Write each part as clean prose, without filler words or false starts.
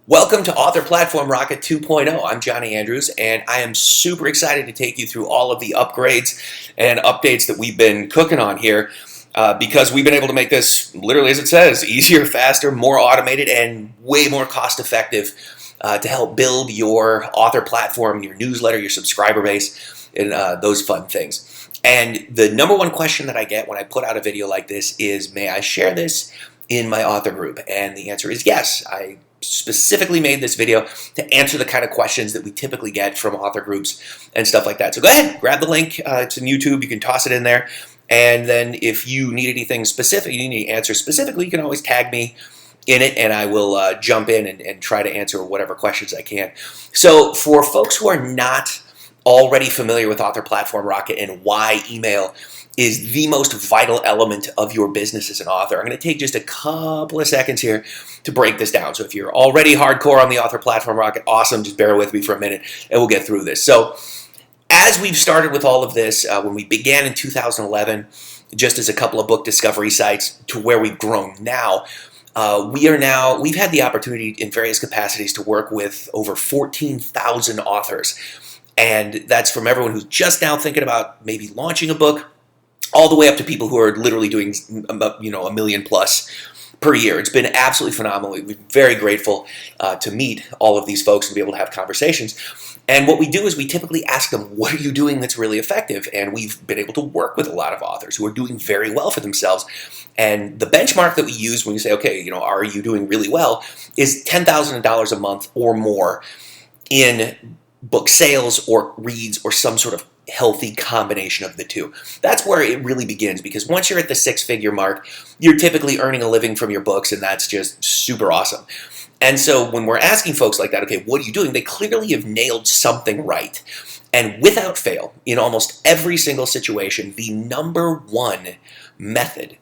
Welcome to Author Platform Rocket 2.0. I'm Johnny Andrews, and I am super excited to take you through all of the upgrades and updates that we've been cooking on here because we've been able to make this, literally as it says, easier, faster, more automated, and way more cost-effective to help build your author platform, your newsletter, your subscriber base, and those fun things. And the number one question that I get when I put out a video like this is, may I share this in my author group? And the answer is yes. I specifically made this video to answer the kind of questions that we typically get from author groups and stuff like that. So go ahead, grab the link. It's on YouTube. You can toss it in there. And then if you need anything specific, you need an answer specifically, you can always tag me in it and I will jump in and try to answer whatever questions I can. So for folks who are not already familiar with Author Platform Rocket and why email is the most vital element of your business as an author, I'm going to take just a couple of seconds here to break this down. So if you're already hardcore on the Author Platform Rocket, awesome, just bear with me for a minute and we'll get through this. So as we've started with all of this, when we began in 2011, just as a couple of book discovery sites to where we've grown now, we've had the opportunity in various capacities to work with over 14,000 authors. And that's from everyone who's just now thinking about maybe launching a book, all the way up to people who are literally doing, a million plus per year. It's been absolutely phenomenal. We're very grateful to meet all of these folks and be able to have conversations. And what we do is we typically ask them, what are you doing that's really effective? And we've been able to work with a lot of authors who are doing very well for themselves. And the benchmark that we use when you say, okay, are you doing really well, is $10,000 a month or more in book sales or reads or some sort of healthy combination of the two. That's where it really begins, because once you're at the six-figure mark, you're typically earning a living from your books, and that's just super awesome. And so when we're asking folks like that, okay, what are you doing? They clearly have nailed something right. And without fail, in almost every single situation, the number one method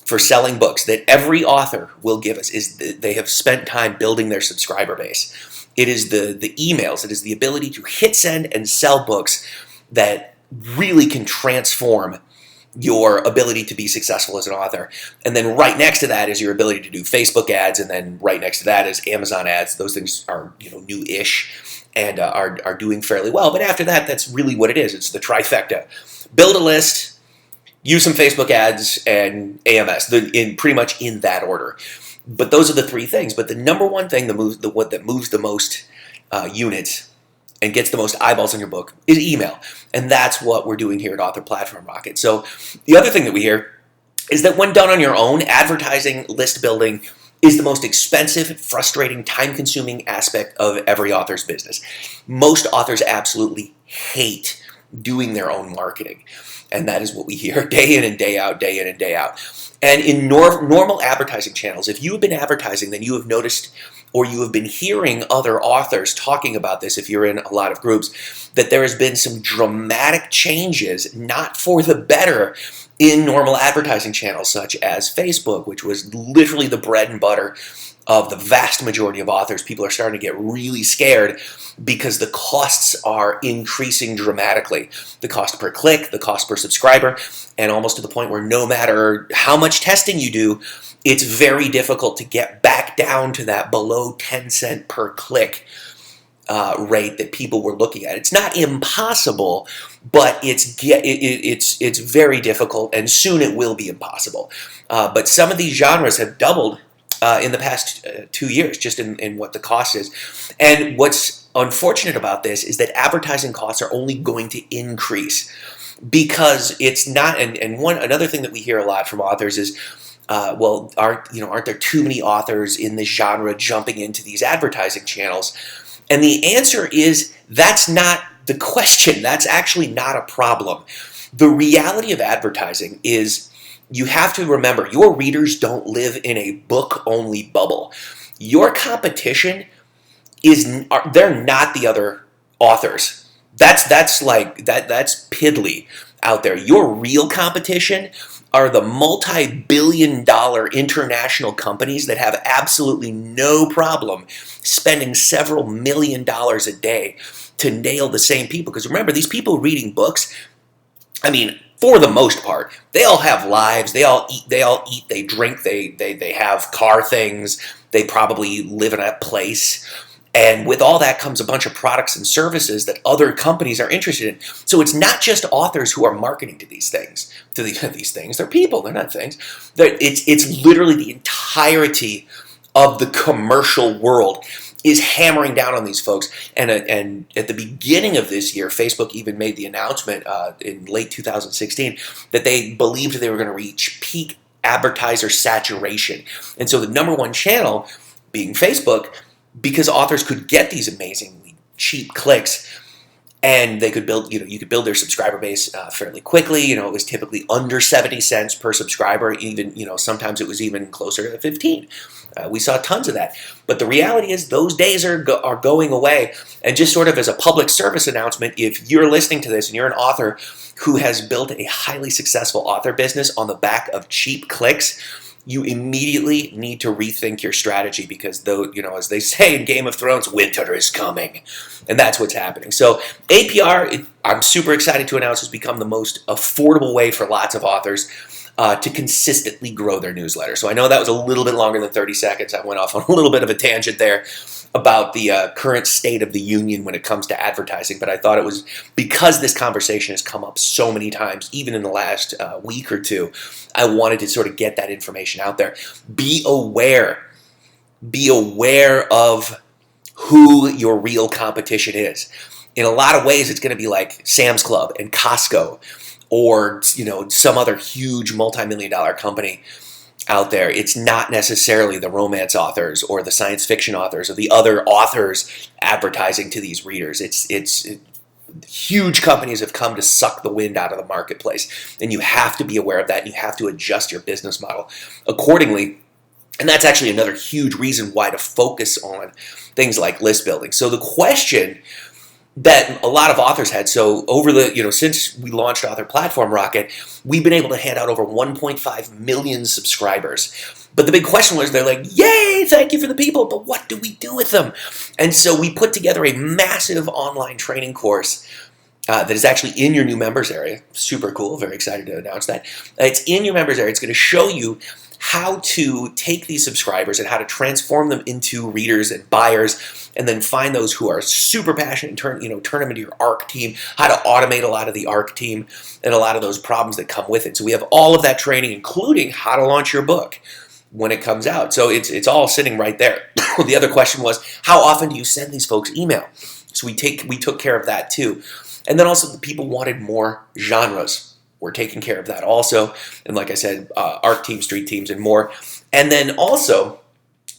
for selling books that every author will give us is that they have spent time building their subscriber base. It is the emails. It is the ability to hit send and sell books that really can transform your ability to be successful as an author. And then right next to that is your ability to do Facebook ads, and then right next to that is Amazon ads. Those things are new-ish and are doing fairly well. But after that, that's really what it is. It's the trifecta. Build a list, use some Facebook ads, and AMS, pretty much in that order. But those are the three things. But the number one thing that moves the most units and gets the most eyeballs on your book is email. And that's what we're doing here at Author Platform Rocket. So the other thing that we hear is that when done on your own, advertising, list building is the most expensive, frustrating, time-consuming aspect of every author's business. Most authors absolutely hate doing their own marketing. And that is what we hear day in and day out, day in and day out. And in normal advertising channels, if you have been advertising, then you have noticed or you have been hearing other authors talking about this, if you're in a lot of groups, that there has been some dramatic changes, not for the better, in normal advertising channels such as Facebook, which was literally the bread and butter of the vast majority of authors. People are starting to get really scared because the costs are increasing dramatically. The cost per click, the cost per subscriber, and almost to the point where no matter how much testing you do, it's very difficult to get back down to that below 10 cent per click rate that people were looking at. It's not impossible, but it's very difficult, and soon it will be impossible. But some of these genres have doubled in the past 2 years, just in what the cost is. And what's unfortunate about this is that advertising costs are only going to increase, because it's not. And another thing that we hear a lot from authors is, aren't there too many authors in this genre jumping into these advertising channels? And the answer is, that's not the question. That's actually not a problem. The reality of advertising is, you have to remember, your readers don't live in a book-only bubble. Your competition they're not the other authors. That's piddly out there. Your real competition are the multi-billion-dollar international companies that have absolutely no problem spending several $1 million a day to nail the same people. Because remember, these people reading books, for the most part, they all have lives. They all eat, they drink, they have car things. They probably live in a place. And with all that comes a bunch of products and services that other companies are interested in. So it's not just authors who are marketing to these things. These things, they're people, they're not things. It's literally the entirety of the commercial world is hammering down on these folks. And at the beginning of this year, Facebook even made the announcement in late 2016 that they believed they were going to reach peak advertiser saturation. And so the number one channel being Facebook, because authors could get these amazingly cheap clicks, and they could build, you could build their subscriber base fairly quickly. It was typically under 70 cents per subscriber. Even, sometimes it was even closer to 15. We saw tons of that. But the reality is those days are going away. And just sort of as a public service announcement, if you're listening to this and you're an author who has built a highly successful author business on the back of cheap clicks, you immediately need to rethink your strategy, because though, as they say in Game of Thrones, winter is coming. And that's what's happening. So APR, I'm super excited to announce, has become the most affordable way for lots of authors to consistently grow their newsletter. So I know that was a little bit longer than 30 seconds. I went off on a little bit of a tangent there about the current state of the union when it comes to advertising, but I thought it was because this conversation has come up so many times, even in the last week or two, I wanted to sort of get that information out there. Be aware of who your real competition is. In a lot of ways, it's going to be like Sam's Club and Costco, or some other huge multi-million-dollar company out there. It's not necessarily the romance authors or the science fiction authors or the other authors advertising to these readers. It's huge companies have come to suck the wind out of the marketplace, and you have to be aware of that. You have to adjust your business model accordingly. And that's actually another huge reason why to focus on things like list building. So the question that a lot of authors had, so over the, since we launched Author Platform Rocket, we've been able to hand out over 1.5 million subscribers. But the big question was, they're like, yay, thank you for the people, but what do we do with them? And so we put together a massive online training course that is actually in your new members area. Super cool, very excited to announce that. It's in your members area. It's going to show you how to take these subscribers and how to transform them into readers and buyers, and then find those who are super passionate and turn them into your ARC team, how to automate a lot of the ARC team and a lot of those problems that come with it. So we have all of that training, including how to launch your book when it comes out. So it's all sitting right there. The other question was, how often do you send these folks email? So we took care of that too. And then also the people wanted more genres. We're taking care of that also. And like I said, ARC teams, street teams, and more. And then also,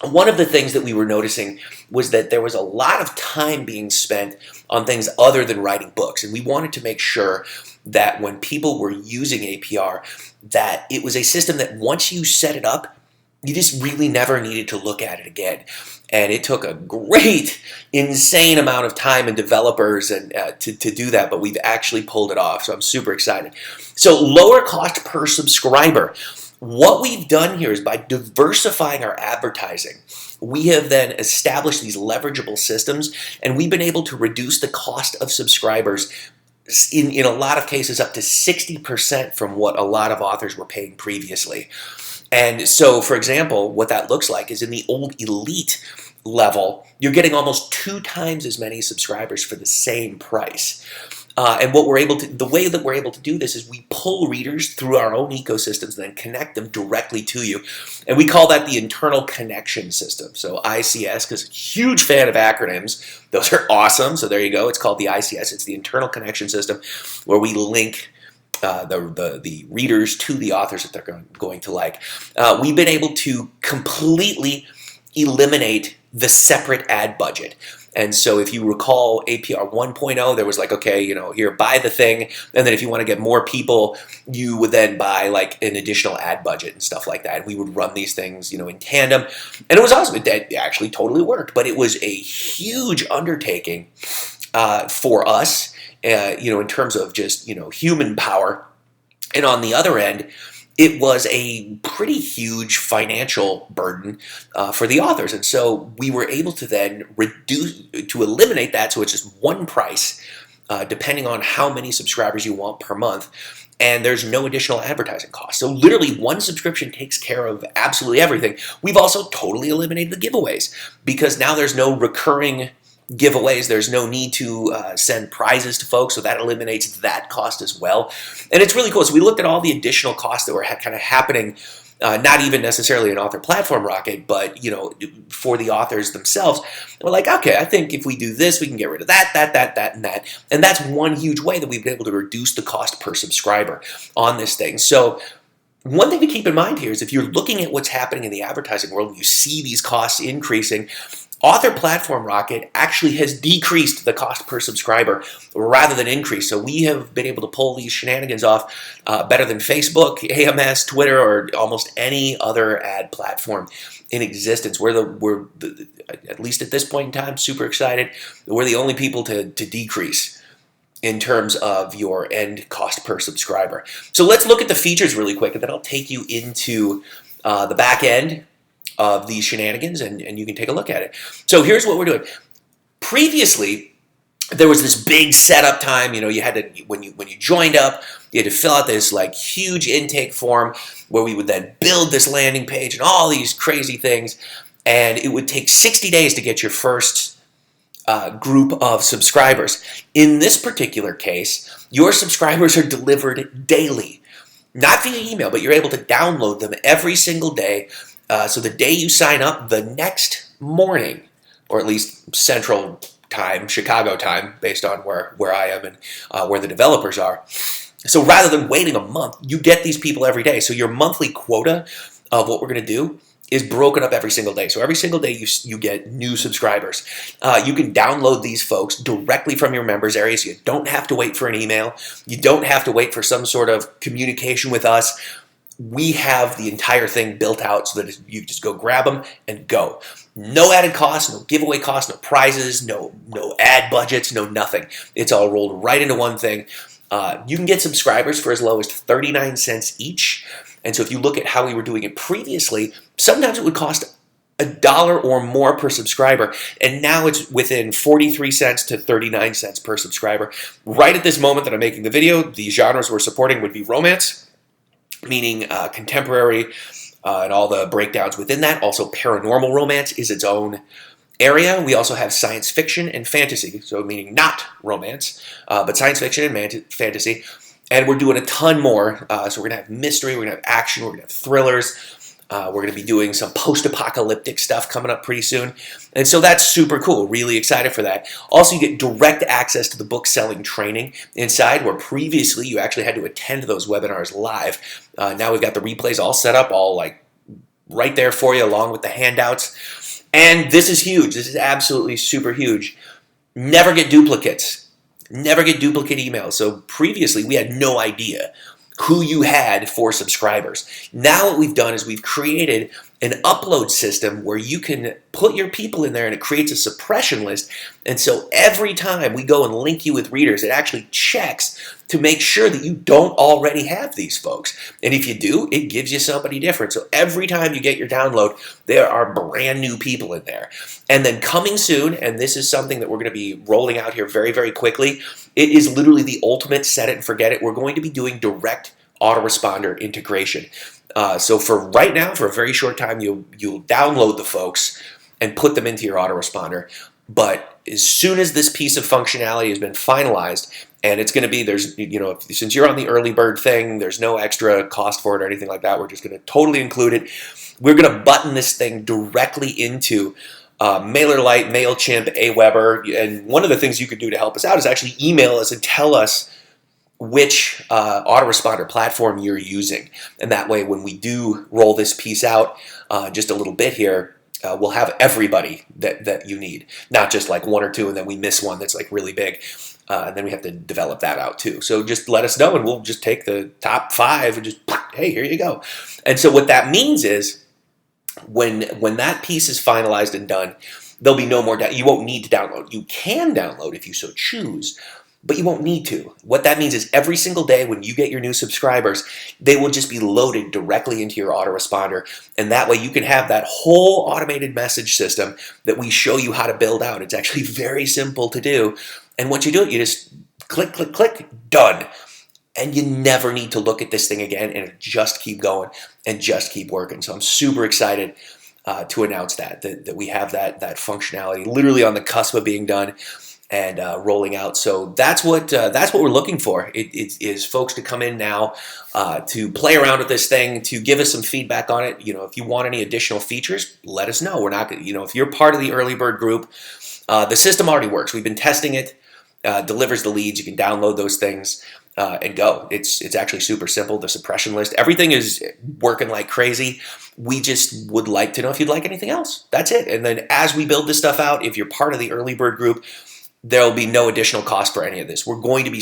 one of the things that we were noticing was that there was a lot of time being spent on things other than writing books. And we wanted to make sure that when people were using APR, that it was a system that once you set it up, you just really never needed to look at it again. And it took a great, insane amount of time and developers and to do that, but we've actually pulled it off. So I'm super excited. So lower cost per subscriber. What we've done here is by diversifying our advertising, we have then established these leverageable systems, and we've been able to reduce the cost of subscribers in a lot of cases up to 60% from what a lot of authors were paying previously. And so, for example, what that looks like is in the old elite level, you're getting almost 2 times as many subscribers for the same price. And what the way that we're able to do this is we pull readers through our own ecosystems and then connect them directly to you. And we call that the internal connection system. So ICS, because I'm a huge fan of acronyms. Those are awesome. So there you go. It's called the ICS. It's the internal connection system, where we link the readers to the authors that they're going to like. We've been able to completely eliminate the separate ad budget. And so if you recall APR 1.0, there was like, okay, here, buy the thing. And then if you want to get more people, you would then buy like an additional ad budget and stuff like that. And we would run these things, in tandem. And it was awesome. It actually totally worked. But it was a huge undertaking for us, in terms of just, human power. And on the other end, it was a pretty huge financial burden for the authors. And so we were able to then eliminate that, so it's just one price, depending on how many subscribers you want per month. and there's no additional advertising cost. So literally one subscription takes care of absolutely everything. We've also totally eliminated the giveaways because now there's no recurring giveaways. There's no need to send prizes to folks, so that eliminates that cost as well. And it's really cool. So we looked at all the additional costs that were kind of happening, not even necessarily in Author Platform Rocket, but for the authors themselves. And we're like, okay, I think if we do this, we can get rid of that, and that. And that's one huge way that we've been able to reduce the cost per subscriber on this thing. So one thing to keep in mind here is if you're looking at what's happening in the advertising world and you see these costs increasing, Author Platform Rocket actually has decreased the cost per subscriber rather than increased. So we have been able to pull these shenanigans off better than Facebook, AMS, Twitter, or almost any other ad platform in existence. We're at least at this point in time, super excited. We're the only people to decrease in terms of your end cost per subscriber. So let's look at the features really quick, and then I'll take you into the back end of these shenanigans, and you can take a look at it. So here's what we're doing. Previously, there was this big setup time. You had to, when you joined up, you had to fill out this like huge intake form where we would then build this landing page and all these crazy things, and it would take 60 days to get your first group of subscribers. In this particular case, your subscribers are delivered daily, not via email, but you're able to download them every single day. So the day you sign up, the next morning, or at least Central Time, Chicago time, based on where I am and where the developers are. So rather than waiting a month, you get these people every day. So your monthly quota of what we're going to do is broken up every single day. So every single day you get new subscribers. You can download these folks directly from your members area, so you don't have to wait for an email. You don't have to wait for some sort of communication with us. We have the entire thing built out so that you just go grab them and go. No added costs, no giveaway costs, no prizes, no ad budgets, no nothing. It's all rolled right into one thing. You can get subscribers for as low as 39 cents each. And so if you look at how we were doing it previously, sometimes it would cost $1 or more per subscriber, and now it's within 43 cents to 39 cents per subscriber. Right at this moment that I'm making the video, the genres we're supporting would be romance, meaning contemporary and all the breakdowns within that. Also, paranormal romance is its own area. We also have science fiction and fantasy, so meaning not romance, but science fiction and fantasy. And we're doing a ton more. So we're going to have mystery, we're going to have action, we're going to have thrillers. We're going to be doing some post-apocalyptic stuff coming up pretty soon. And so that's super cool. Really excited for that. Also, you get direct access to the book selling training inside, where previously you actually had to attend those webinars live. Now we've got the replays all set up, all like right there for you, along with the handouts. And this is huge. This is absolutely super huge. Never get duplicates. Never get duplicate emails. So previously we had no idea who you had for subscribers. Now what we've done is we've created an upload system where you can put your people in there and it creates a suppression list. And so every time we go and link you with readers, it actually checks to make sure that you don't already have these folks. And if you do, it gives you somebody different. So every time you get your download, there are brand new people in there. And then coming soon, and this is something that we're going to be rolling out here very, very quickly, it is literally the ultimate set it and forget it. We're going to be doing direct autoresponder integration. So for right now, for a very short time, you'll download the folks and put them into your autoresponder. But as soon as this piece of functionality has been finalized, and it's going to be, since you're on the early bird thing, there's no extra cost for it or anything like that. We're just going to totally include it. We're going to button this thing directly into MailerLite, MailChimp, Aweber. And one of the things you could do to help us out is actually email us and tell us which autoresponder platform you're using. And that way, when we do roll this piece out just a little bit here, we'll have everybody that you need, not just like one or two, and then we miss one that's like really big. And then we have to develop that out too. So just let us know, and we'll just take the top 5 and just, hey, here you go. And so what that means is when that piece is finalized and done, there'll be no more, you won't need to download. You can download if you so choose, but you won't need to. What that means is every single day when you get your new subscribers, they will just be loaded directly into your autoresponder. And that way you can have that whole automated message system that we show you how to build out. It's actually very simple to do. And once you do it, you just click, click, click, done. and you never need to look at this thing again, and it just keep going and just keep working. So I'm super excited to announce that we have that functionality literally on the cusp of being done and rolling out. So that's what we're looking for. It is folks to come in now to play around with this thing, to give us some feedback on it. You know, if you want any additional features, let us know. We're not gonna, you know, if you're part of the early bird group, the system already works. We've been testing it. Delivers the leads. You can download those things and go. It's actually super simple. The suppression list, everything is working like crazy. We just would like to know if you'd like anything else. That's it. And then as we build this stuff out, if you're part of the early bird group, there will be no additional cost for any of this. We're going to be,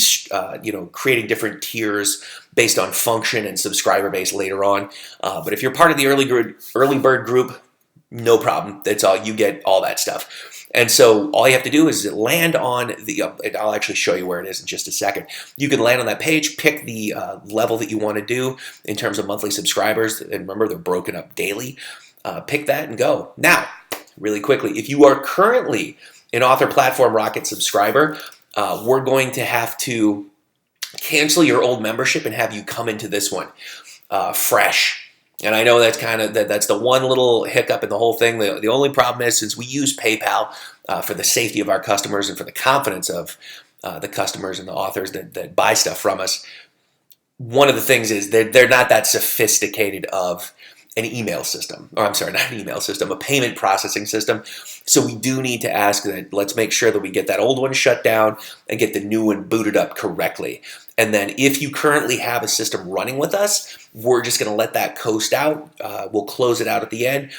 creating different tiers based on function and subscriber base later on. But if you're part of the early bird group, no problem. That's all. You get all that stuff. And so all you have to do is land on the, and I'll actually show you where it is in just a second. You can land on that page, pick the level that you want to do in terms of monthly subscribers. And remember, they're broken up daily. Pick that and go. Now, really quickly, if you are currently an Author Platform Rocket subscriber, we're going to have to cancel your old membership and have you come into this one fresh. And I know that's that's the one little hiccup in the whole thing. The only problem is, since we use PayPal for the safety of our customers and for the confidence of the customers and the authors that buy stuff from us, one of the things is they're not that sophisticated of an email system, or I'm sorry, not an email system, a payment processing system. So we do need to ask that, let's make sure that we get that old one shut down and get the new one booted up correctly. And then if you currently have a system running with us, we're just going to let that coast out. We'll close it out at the end.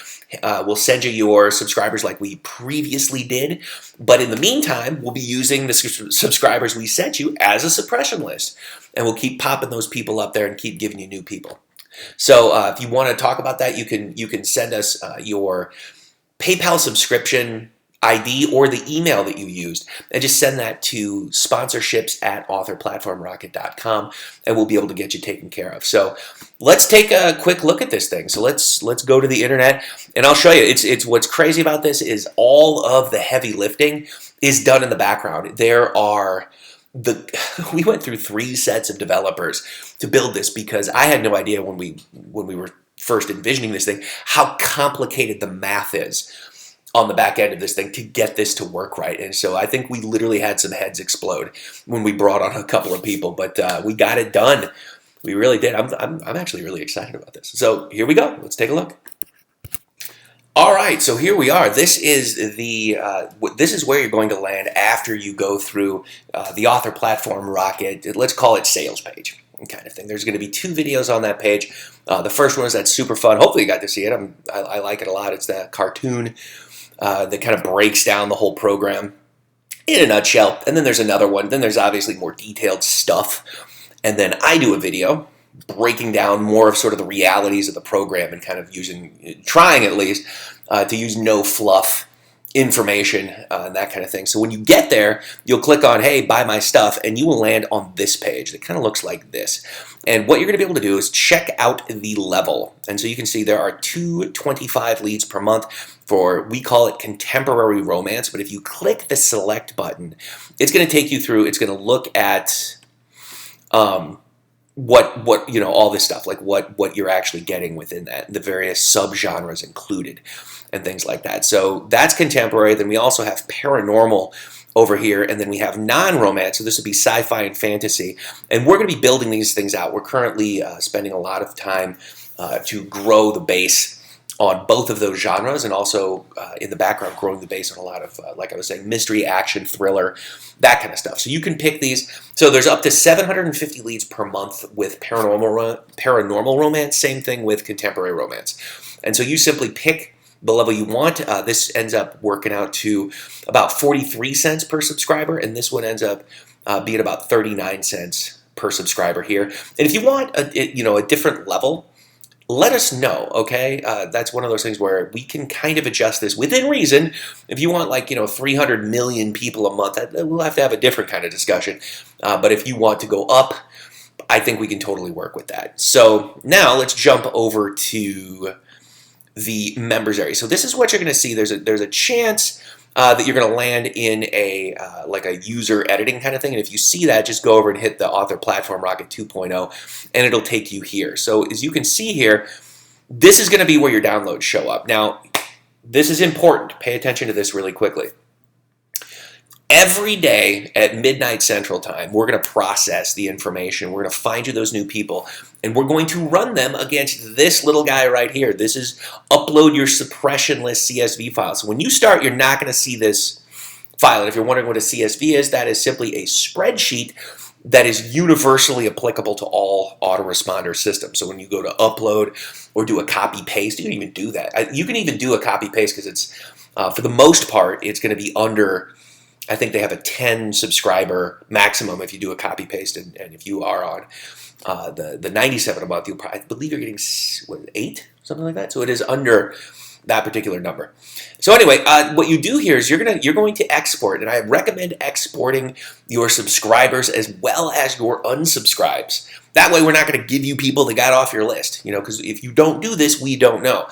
We'll send you your subscribers like we previously did. But in the meantime, we'll be using the subscribers we sent you as a suppression list. And we'll keep popping those people up there and keep giving you new people. So if you want to talk about that, you can send us your PayPal subscription ID or the email that you used, and just send that to sponsorships@authorplatformrocket.com, and we'll be able to get you taken care of. So let's take a quick look at this thing. So let's go to the internet, and I'll show you. It's what's crazy about this is all of the heavy lifting is done in the background. We went through 3 sets of developers to build this, because I had no idea when we were first envisioning this thing how complicated the math is on the back end of this thing to get this to work right. And so I think we literally had some heads explode when we brought on a couple of people, but we got it done. We really did. I'm actually really excited about this. So here we go. Let's take a look. All right, so here we are. This is this is where you're going to land after you go through the Author Platform Rocket. Let's call it sales page kind of thing. There's going to be 2 videos on that page. The first one is that's super fun. Hopefully you got to see it. I like it a lot. It's the cartoon that kind of breaks down the whole program in a nutshell. And then there's another one. Then there's obviously more detailed stuff. And then I do a video breaking down more of sort of the realities of the program and kind of trying at least to use no fluff information and that kind of thing. So when you get there, you'll click on, hey, buy my stuff, and you will land on this page that kind of looks like this. And what you're going to be able to do is check out the level. And so you can see there are 225 leads per month for, we call it contemporary romance. But if you click the select button, it's going to take you through, it's going to look at what all this stuff, like what you're actually getting within that, the various subgenres included and things like that. So that's contemporary. Then we also have paranormal over here, and then we have non-romance. So this would be sci-fi and fantasy, and we're going to be building these things out. We're currently spending a lot of time to grow the base on both of those genres, and also in the background growing the base on a lot of, like I was saying, mystery, action, thriller, that kind of stuff. So you can pick these. So there's up to 750 leads per month with paranormal romance, same thing with contemporary romance. And so you simply pick the level you want. This ends up working out to about 43 cents per subscriber, and this one ends up being about 39 cents per subscriber here. And if you want a different level, let us know, okay? That's one of those things where we can kind of adjust this within reason. If you want 300 million people a month, we'll have to have a different kind of discussion. But if you want to go up, I think we can totally work with that. So now let's jump over to the members area. So this is what you're going to see. There's a chance that you're going to land in a like a user editing kind of thing. And if you see that, just go over and hit the Author Platform Rocket 2.0, and it'll take you here. So as you can see here, this is going to be where your downloads show up. Now, this is important. Pay attention to this really quickly. Every day at midnight Central Time, we're going to process the information. We're going to find you those new people, and we're going to run them against this little guy right here. This is upload your suppression list CSV file. So when you start, you're not going to see this file. And if you're wondering what a CSV is, that is simply a spreadsheet that is universally applicable to all autoresponder systems. So when you go to upload or do a copy paste, you can even do that. You can even do a copy paste because it's, for the most part, it's going to be under, I think they have a 10 subscriber maximum if you do a copy paste, and if you are on the 97 a month, I believe you're getting 8, something like that. So it is under that particular number. So anyway, what you do here is you're going to export, and I recommend exporting your subscribers as well as your unsubscribes. That way, we're not going to give you people that got off your list, because if you don't do this, we don't know.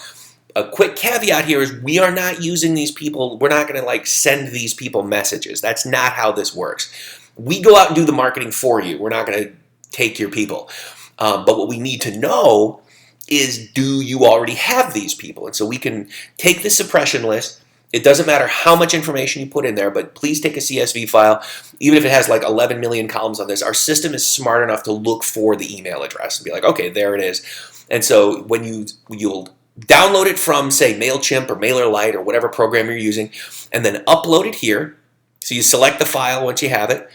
A quick caveat here is we are not using these people. We're not going to send these people messages. That's not how this works. We go out and do the marketing for you. We're not going to take your people. But what we need to know is, do you already have these people? And so we can take the suppression list. It doesn't matter how much information you put in there, but please take a CSV file. Even if it has 11 million columns on this, our system is smart enough to look for the email address and be like, okay, there it is. And so when you'll download it from, say, MailChimp or MailerLite or whatever program you're using, and then upload it here. So you select the file once you have it,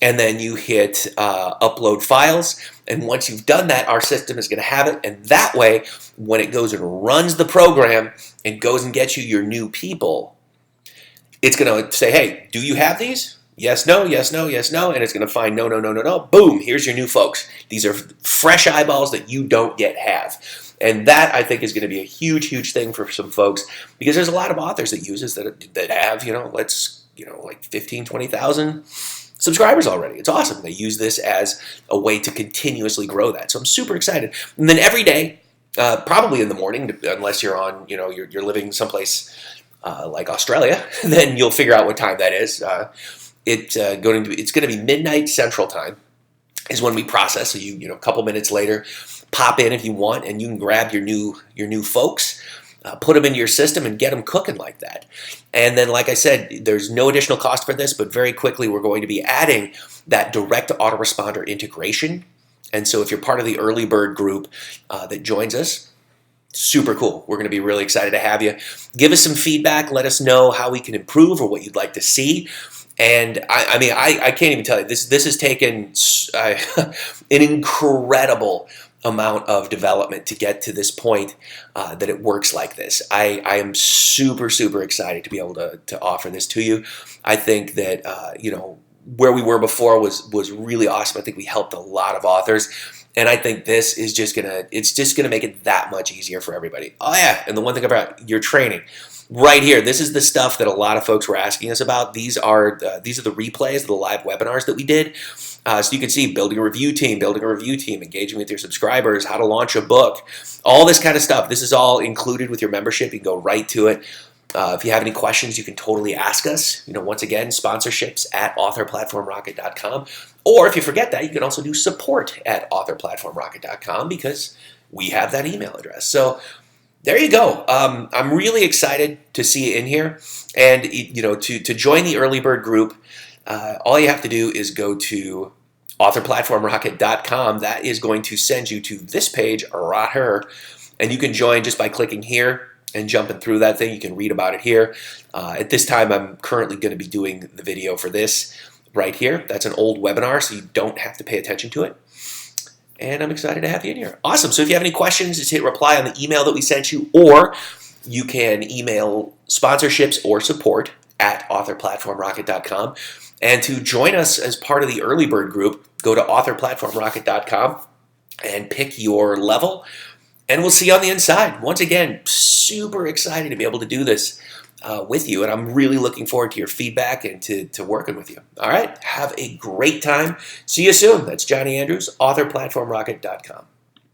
and then you hit upload files. And once you've done that, our system is going to have it. And that way, when it goes and runs the program and goes and gets you your new people, it's going to say, hey, do you have these? Yes, no, yes, no, yes, no. And it's going to find no, no, no, no, no. Boom, here's your new folks. These are fresh eyeballs that you don't yet have. And that, I think, is going to be a huge, huge thing for some folks, because there's a lot of authors that use this that have, like 15, 20,000 subscribers already. It's awesome. They use this as a way to continuously grow that. So I'm super excited. And then every day, probably in the morning, unless you're on, you're living someplace like Australia, then you'll figure out what time that is. It's going to be midnight Central Time is when we process. So a couple minutes later, pop in if you want, and you can grab your new folks, put them into your system, and get them cooking like that. And then, like I said, there's no additional cost for this, but very quickly we're going to be adding that direct autoresponder integration. And so if you're part of the early bird group that joins us, super cool. We're going to be really excited to have you. Give us some feedback. Let us know how we can improve or what you'd like to see. And I can't even tell you, this has taken an incredible amount of development to get to this point that it works like this. I am super, super excited to be able to offer this to you. I think that, where we were before was really awesome. I think we helped a lot of authors. And I think this is just gonna make it that much easier for everybody. Oh yeah, and the one thing about your training, right here, this is the stuff that a lot of folks were asking us about. These are the replays of the live webinars that we did. So you can see building a review team, engaging with your subscribers, how to launch a book, all this kind of stuff. This is all included with your membership. You can go right to it. If you have any questions, you can totally ask us. Once again, sponsorships at authorplatformrocket.com. Or if you forget that, you can also do support at authorplatformrocket.com, because we have that email address. So there you go. I'm really excited to see you in here. And to join the early bird group, all you have to do is go to authorplatformrocket.com. That is going to send you to this page right here. And you can join just by clicking here and jumping through that thing. You can read about it here. At this time, I'm currently going to be doing the video for this right here. That's an old webinar, so you don't have to pay attention to it. And I'm excited to have you in here. Awesome. So if you have any questions, just hit reply on the email that we sent you, or you can email sponsorships or support at authorplatformrocket.com. And to join us as part of the early bird group, go to authorplatformrocket.com and pick your level. And we'll see you on the inside. Once again, super excited to be able to do this with you. And I'm really looking forward to your feedback and to working with you. All right. Have a great time. See you soon. That's Johnny Andrews, authorplatformrocket.com.